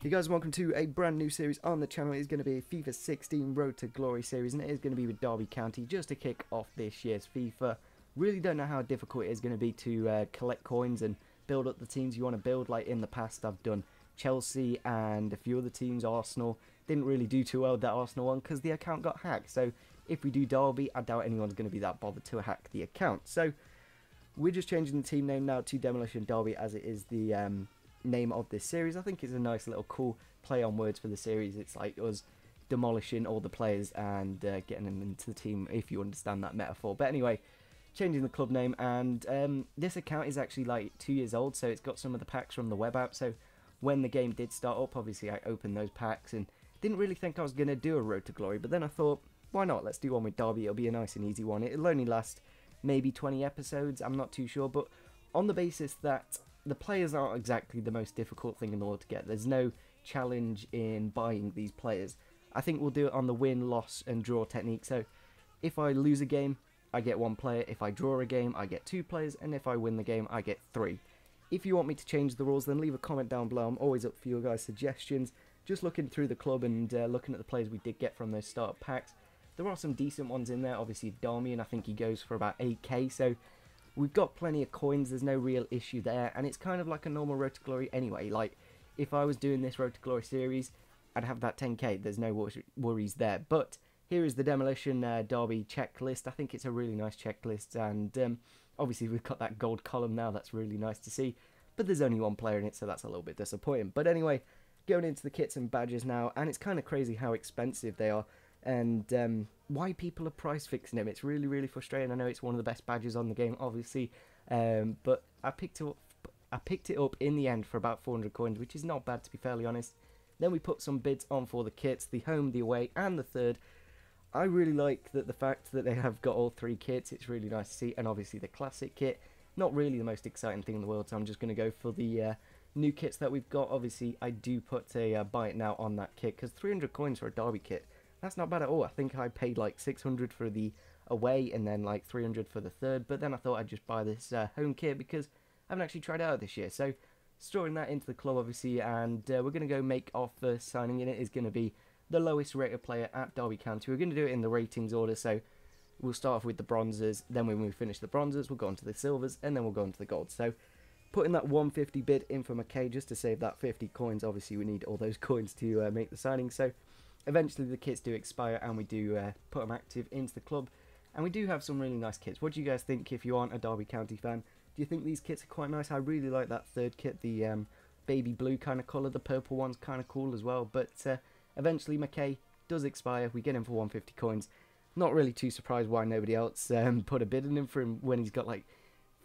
Hey guys, welcome to a brand new series on the channel. It is going to be a FIFA 16 Road to Glory series, and it is going to be with Derby County just to kick off this year's FIFA. Really don't know how difficult it is going to be to collect coins and build up the teams you want to build. Like in the past, I've done Chelsea and a few other teams. Arsenal didn't really do too well with that Arsenal one because the account got hacked. So if we do Derby, I doubt anyone's going to be that bothered to hack the account. So we're just changing the team name now to Demolition Derby, as it is the name of this series. I think it's a nice little cool play on words for the series. It's like us demolishing all the players and getting them into the team, if you understand that metaphor. But anyway, changing the club name, and this account is actually like 2 years old, so it's got some of the packs from the web out. So when the game did start up, obviously I opened those packs and didn't really think I was going to do a Road to Glory, but then I thought, why not? Let's do one with Derby. It'll be a nice and easy one. It'll only last maybe 20 episodes, I'm not too sure, but on the basis that the players aren't exactly the most difficult thing in the world to get. There's no challenge in buying these players. I think we'll do it on the win, loss and draw technique. So if I lose a game, I get 1 player. If I draw a game, I get 2 players. And if I win the game, I get 3. If you want me to change the rules, then leave a comment down below. I'm always up for your guys' suggestions. Just looking through the club and looking at the players we did get from those starter packs, there are some decent ones in there. Obviously Darmy, and I think he goes for about 8k. So we've got plenty of coins, there's no real issue there, and it's kind of like a normal Road to Glory anyway. Like, if I was doing this Road to Glory series, I'd have that 10k, there's no worries there. But here is the Demolition Derby checklist. I think it's a really nice checklist, and obviously we've got that gold column now, that's really nice to see. But there's only 1 player in it, so that's a little bit disappointing. But anyway, going into the kits and badges now, and it's kind of crazy how expensive they are, and why people are price fixing them. It's really, really frustrating. I know it's one of the best badges on the game, obviously, but I picked it up in the end for about 400 coins, which is not bad, to be fairly honest. Then we put some bids on for the kits, the home, the away, and the third. I really like that the fact that they have got all 3 kits. It's really nice to see, and obviously the classic kit, not really the most exciting thing in the world, so I'm just going to go for the new kits that we've got. Obviously, I do put a buy it now on that kit, because 300 coins for a Derby kit, that's not bad at all. I think I paid like 600 for the away and then like 300 for the third, but then I thought I'd just buy this home kit because I haven't actually tried it out this year. So storing that into the club, obviously, and we're going to go make our first signing in it. Is going to be the lowest rated player at Derby County. We're going to do it in the ratings order, so we'll start off with the bronzes, then when we finish the bronzes we'll go on to the silvers, and then we'll go on to the golds. So putting that 150 bid in for McKay just to save that 50 coins. Obviously we need all those coins to make the signing, so eventually the kits do expire and we do put them active into the club, and we do have some really nice kits. What do you guys think if you aren't a Derby County fan? Do you think these kits are quite nice? I really like that third kit, the baby blue kind of colour. The purple one's kind of cool as well, but eventually McKay does expire. We get him for 150 coins. Not really too surprised why nobody else put a bid in him for him when he's got like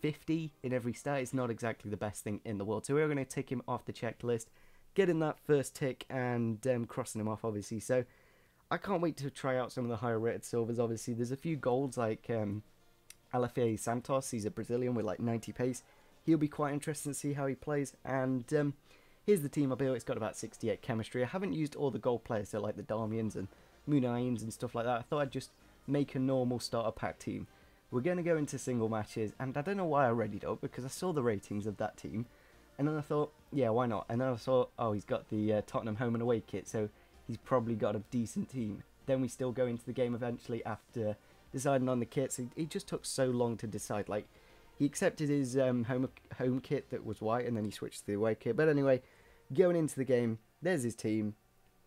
50 in every stat. It's not exactly the best thing in the world, so we're going to tick him off the checklist, getting that first tick and crossing him off, obviously. So I can't wait to try out some of the higher rated silvers. Obviously there's a few golds like Alafia Santos. He's a Brazilian with like 90 pace. He'll be quite interesting to see how he plays. And here's the team I built. It's got about 68 chemistry. I haven't used all the gold players, so like the Darmians and Munaims and stuff like that. I thought I'd just make a normal starter pack team. We're going to go into single matches, and I don't know why I readied up, because I saw the ratings of that team, and then I thought, yeah, why not? And then I saw, oh, he's got the Tottenham home and away kit, so he's probably got a decent team. Then we still go into the game eventually after deciding on the kits. It just took so long to decide. Like, he accepted his home kit that was white, and then he switched to the away kit. But anyway, going into the game, there's his team.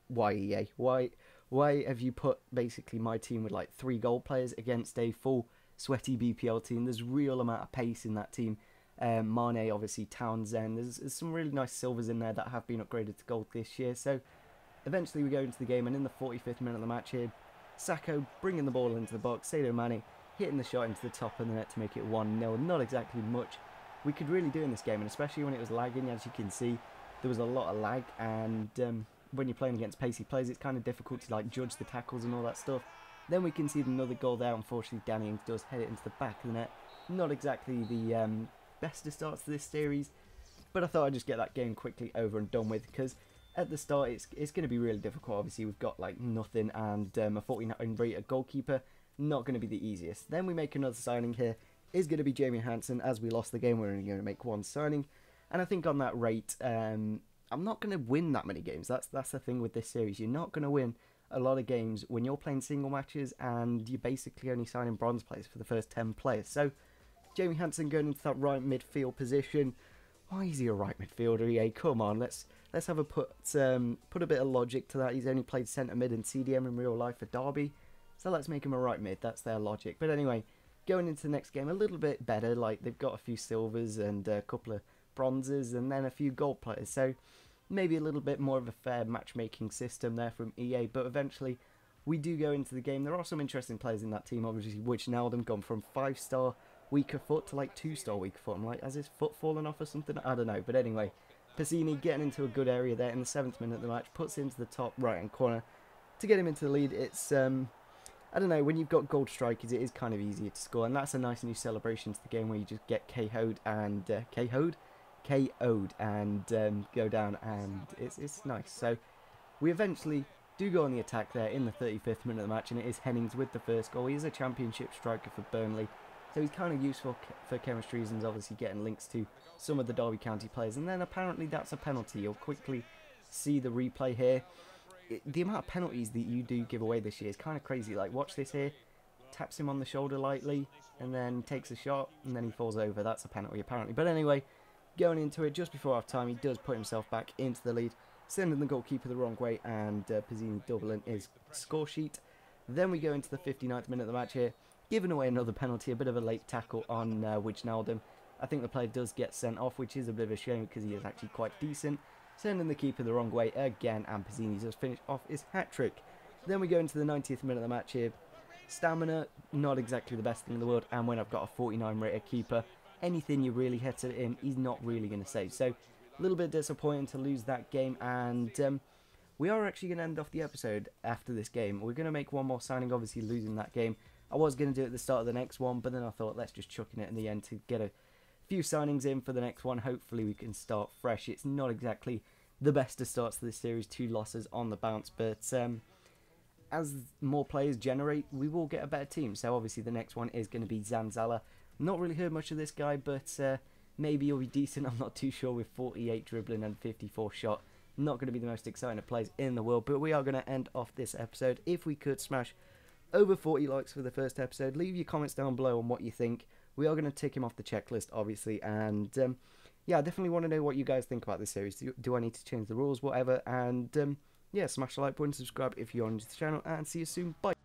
Why EA? Why have you put basically my team with like 3 gold players against a full sweaty BPL team? There's real amount of pace in that team. Mane, obviously Townsend. There's some really nice silvers in there that have been upgraded to gold this year. So eventually we go into the game, and in the 45th minute of the match here, Sacco bringing the ball into the box, Sadio Mane hitting the shot into the top of the net to make it 1-0. Not exactly much we could really do in this game, and especially when it was lagging. As you can see, there was a lot of lag, and when you're playing against pacey players, it's kind of difficult to like judge the tackles and all that stuff. Then we concede another goal there. Unfortunately, Danny Ings does head it into the back of the net. Not exactly the best of starts to this series, but I thought I'd just get that game quickly over and done with, because at the start it's going to be really difficult. Obviously we've got like nothing, and a 49 rated goalkeeper, not going to be the easiest. Then we make another signing here, is going to be Jamie Hansen. As we lost the game, we're only going to make 1 signing, and I think on that rate I'm not going to win that many games. That's the thing with this series. You're not going to win a lot of games when you're playing single matches and you're basically only signing bronze players for the first 10 players. So Jamie Hansen going into that right midfield position. Why is he a right midfielder? EA, come on, let's have a put a bit of logic to that. He's only played centre mid and CDM in real life for Derby, so let's make him a right mid. That's their logic. But anyway, going into the next game a little bit better. Like, they've got a few silvers and a couple of bronzes and then a few gold players. So maybe a little bit more of a fair matchmaking system there from EA. But eventually, we do go into the game. There are some interesting players in that team. Obviously, Wijnaldum gone from 5-star weaker foot to like 2-star weaker foot. I'm like, has his foot fallen off or something? I don't know. But anyway, Pizzini getting into a good area there in the 7th minute of the match, puts it into the top right hand corner to get him into the lead. It's I don't know, when you've got gold strikers, it is kind of easier to score, and that's a nice new celebration to the game where you just get KO'd and go down, and it's nice. So we eventually do go on the attack there in the 35th minute of the match, and it is Hennings with the first goal. He is a championship striker for Burnley, so he's kind of useful for chemistry reasons, obviously getting links to some of the Derby County players. And then apparently that's a penalty. You'll quickly see the replay here. The amount of penalties that you do give away this year is kind of crazy. Like, watch this here. Taps him on the shoulder lightly, and then takes a shot, and then he falls over. That's a penalty, apparently. But anyway, going into it, just before half-time, he does put himself back into the lead, sending the goalkeeper the wrong way, and Pizzini doubling his score sheet. Then we go into the 59th minute of the match here, giving away another penalty, a bit of a late tackle on Wijnaldum. I think the player does get sent off, which is a bit of a shame because he is actually quite decent. Sending the keeper the wrong way again, and Pizzini does finish off his hat-trick. Then we go into the 90th minute of the match here. Stamina, not exactly the best thing in the world, and when I've got a 49 rated keeper, anything you really hit at him, he's not really going to save. So, a little bit disappointing to lose that game, and we are actually going to end off the episode after this game. We're going to make one more signing, obviously losing that game. I was going to do it at the start of the next one, but then I thought, let's just chuck in it in the end to get a few signings in for the next one. Hopefully we can start fresh. It's not exactly the best of starts to this series, 2 losses on the bounce, but as more players generate, we will get a better team. So obviously the next one is going to be Zanzala. Not really heard much of this guy, but maybe he'll be decent. I'm not too sure with 48 dribbling and 54 shot. Not going to be the most exciting players in the world, but we are going to end off this episode. If we could smash over 40 likes for the first episode, leave your comments down below on what you think. We are going to tick him off the checklist, obviously, and yeah, I definitely want to know what you guys think about this series. Do I need to change the rules, whatever, and yeah, smash the like button, subscribe if you're new to the channel, and see you soon. Bye.